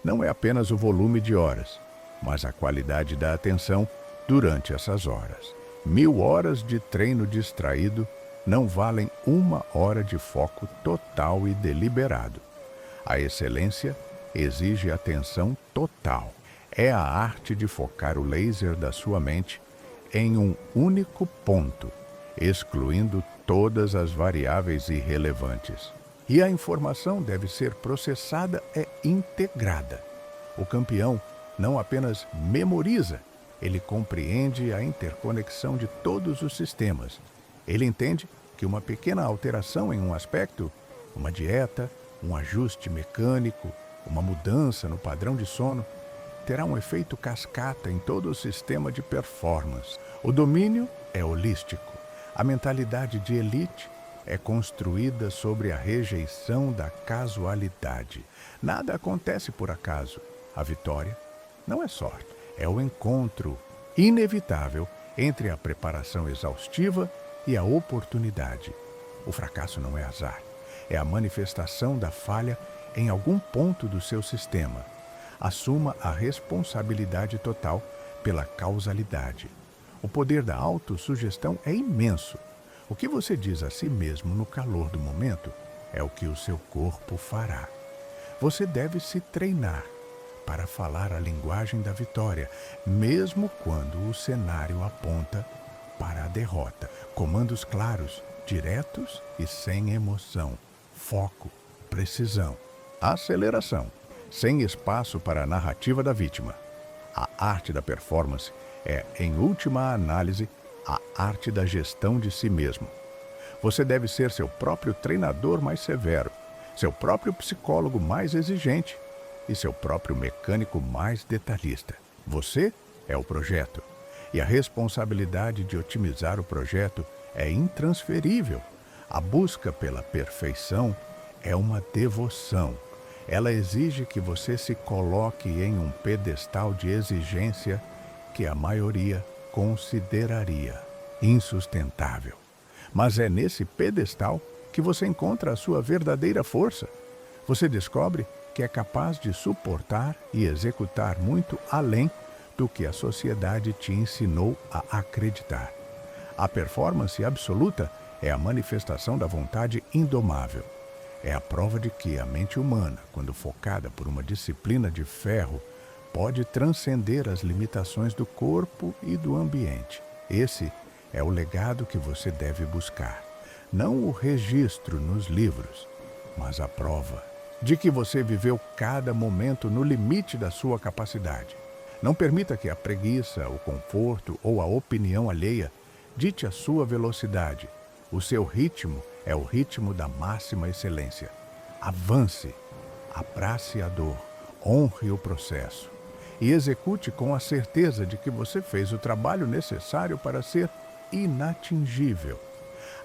não é apenas o volume de horas, mas a qualidade da atenção durante essas horas. 1000 horas de treino distraído não valem 1 hora de foco total e deliberado. A excelência exige atenção total. É a arte de focar o laser da sua mente em um único ponto, excluindo todas as variáveis irrelevantes. E a informação deve ser processada e integrada. O campeão não apenas memoriza, ele compreende a interconexão de todos os sistemas. Ele entende que uma pequena alteração em um aspecto, uma dieta, um ajuste mecânico, uma mudança no padrão de sono, terá um efeito cascata em todo o sistema de performance. O domínio é holístico. A mentalidade de elite é construída sobre a rejeição da casualidade. Nada acontece por acaso. A vitória não é sorte, é o encontro inevitável entre a preparação exaustiva e a oportunidade. O fracasso não é azar, é a manifestação da falha em algum ponto do seu sistema. Assuma a responsabilidade total pela causalidade. O poder da autossugestão é imenso. O que você diz a si mesmo no calor do momento é o que o seu corpo fará. Você deve se treinar para falar a linguagem da vitória, mesmo quando o cenário aponta para a derrota. Comandos claros, diretos e sem emoção. Foco, precisão, aceleração, sem espaço para a narrativa da vítima. A arte da performance é, em última análise, a arte da gestão de si mesmo. Você deve ser seu próprio treinador mais severo, seu próprio psicólogo mais exigente e seu próprio mecânico mais detalhista. Você é o projeto, e a responsabilidade de otimizar o projeto é intransferível. A busca pela perfeição é uma devoção. Ela exige que você se coloque em um pedestal de exigência que a maioria consideraria insustentável. Mas é nesse pedestal que você encontra a sua verdadeira força. Você descobre que é capaz de suportar e executar muito além do que a sociedade te ensinou a acreditar. A performance absoluta é a manifestação da vontade indomável. É a prova de que a mente humana, quando focada por uma disciplina de ferro, pode transcender as limitações do corpo e do ambiente. Esse é o legado que você deve buscar. Não o registro nos livros, mas a prova de que você viveu cada momento no limite da sua capacidade. Não permita que a preguiça, o conforto ou a opinião alheia dite a sua velocidade. O seu ritmo é o ritmo da máxima excelência. Avance, abrace a dor, honre o processo e execute com a certeza de que você fez o trabalho necessário para ser inatingível.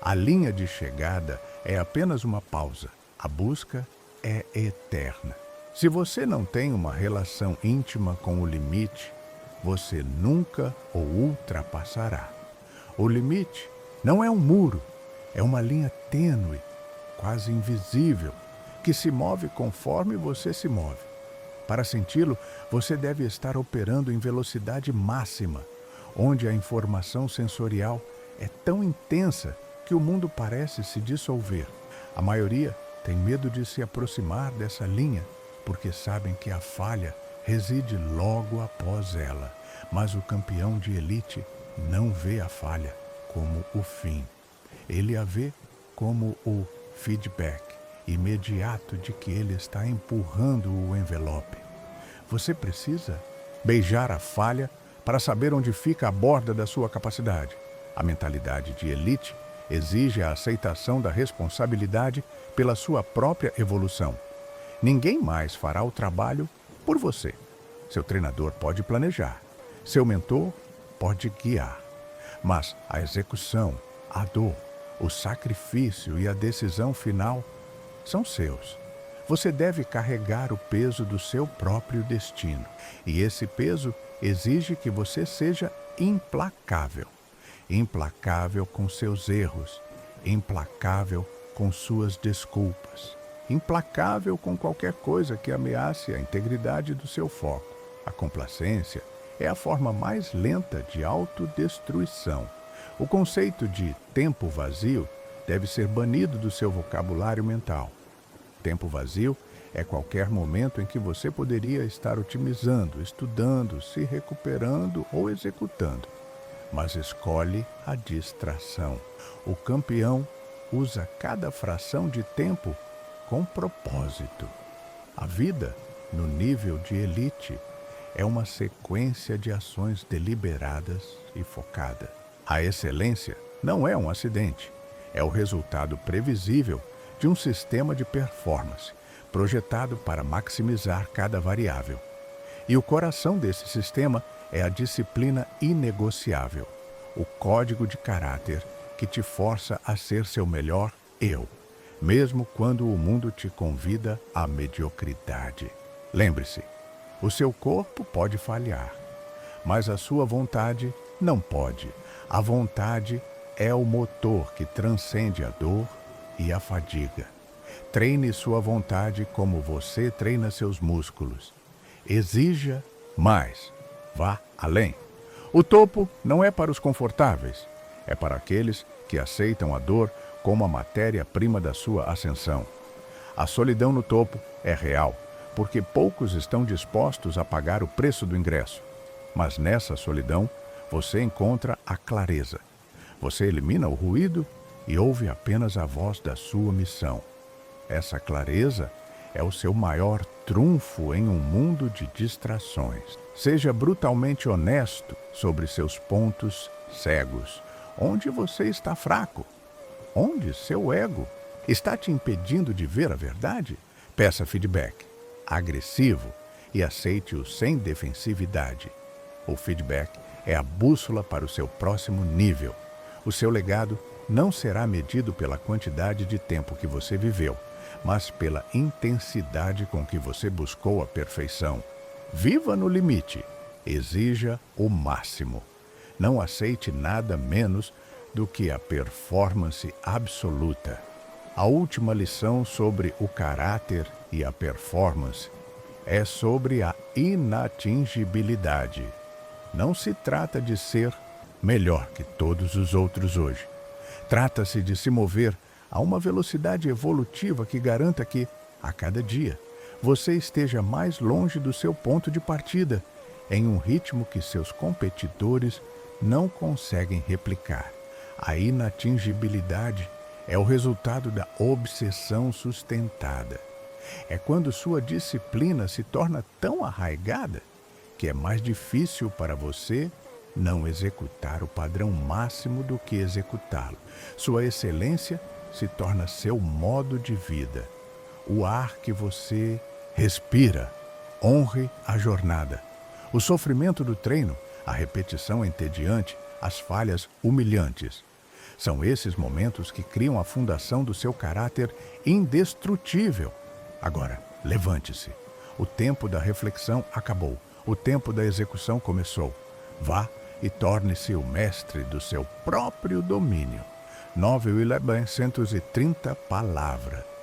A linha de chegada é apenas uma pausa. A busca é eterna. Se você não tem uma relação íntima com o limite, você nunca o ultrapassará. O limite não é um muro, é uma linha tênue, quase invisível, que se move conforme você se move. Para senti-lo, você deve estar operando em velocidade máxima, onde a informação sensorial é tão intensa que o mundo parece se dissolver. A maioria tem medo de se aproximar dessa linha, porque sabem que a falha reside logo após ela. Mas o campeão de elite não vê a falha como o fim. Ele a vê como o feedback imediato de que ele está empurrando o envelope. Você precisa beijar a falha para saber onde fica a borda da sua capacidade. A mentalidade de elite exige a aceitação da responsabilidade pela sua própria evolução. Ninguém mais fará o trabalho por você. Seu treinador pode planejar, seu mentor pode guiar, mas a execução, a dor, o sacrifício e a decisão final são seus. Você deve carregar o peso do seu próprio destino, e esse peso exige que você seja implacável. Implacável com seus erros, implacável com suas desculpas, implacável com qualquer coisa que ameace a integridade do seu foco. A complacência é a forma mais lenta de autodestruição. O conceito de tempo vazio deve ser banido do seu vocabulário mental. Tempo vazio é qualquer momento em que você poderia estar otimizando, estudando, se recuperando ou executando. Mas escolhe a distração. O campeão usa cada fração de tempo com propósito. A vida, no nível de elite, é uma sequência de ações deliberadas e focadas. A excelência não é um acidente, é o resultado previsível de um sistema de performance, projetado para maximizar cada variável. E o coração desse sistema é a disciplina inegociável, o código de caráter que te força a ser seu melhor eu, mesmo quando o mundo te convida à mediocridade. Lembre-se, o seu corpo pode falhar, mas a sua vontade não pode. A vontade é o motor que transcende a dor e a fadiga. Treine sua vontade como você treina seus músculos. Exija mais. Vá além. O topo não é para os confortáveis, é para aqueles que aceitam a dor como a matéria-prima da sua ascensão. A solidão no topo é real, porque poucos estão dispostos a pagar o preço do ingresso. Mas nessa solidão, você encontra a clareza. Você elimina o ruído e ouve apenas a voz da sua missão. Essa clareza é o seu maior trunfo em um mundo de distrações. Seja brutalmente honesto sobre seus pontos cegos. Onde você está fraco? Onde seu ego está te impedindo de ver a verdade? Peça feedback agressivo e aceite-o sem defensividade. O feedback é a bússola para o seu próximo nível. O seu legado não será medido pela quantidade de tempo que você viveu, mas pela intensidade com que você buscou a perfeição. Viva no limite. Exija o máximo. Não aceite nada menos do que a performance absoluta. A última lição sobre o caráter e a performance é sobre a inatingibilidade. Não se trata de ser melhor que todos os outros hoje. Trata-se de se mover a uma velocidade evolutiva que garanta que, a cada dia, você esteja mais longe do seu ponto de partida, em um ritmo que seus competidores não conseguem replicar. A inatingibilidade é o resultado da obsessão sustentada. É quando sua disciplina se torna tão arraigada que é mais difícil para você não executar o padrão máximo do que executá-lo. Sua excelência se torna seu modo de vida, o ar que você respira. Honre a jornada. O sofrimento do treino, a repetição entediante, as falhas humilhantes. São esses momentos que criam a fundação do seu caráter indestrutível. Agora, levante-se. O tempo da reflexão acabou. O tempo da execução começou. Vá e torne-se o mestre do seu próprio domínio. 9.130 palavras.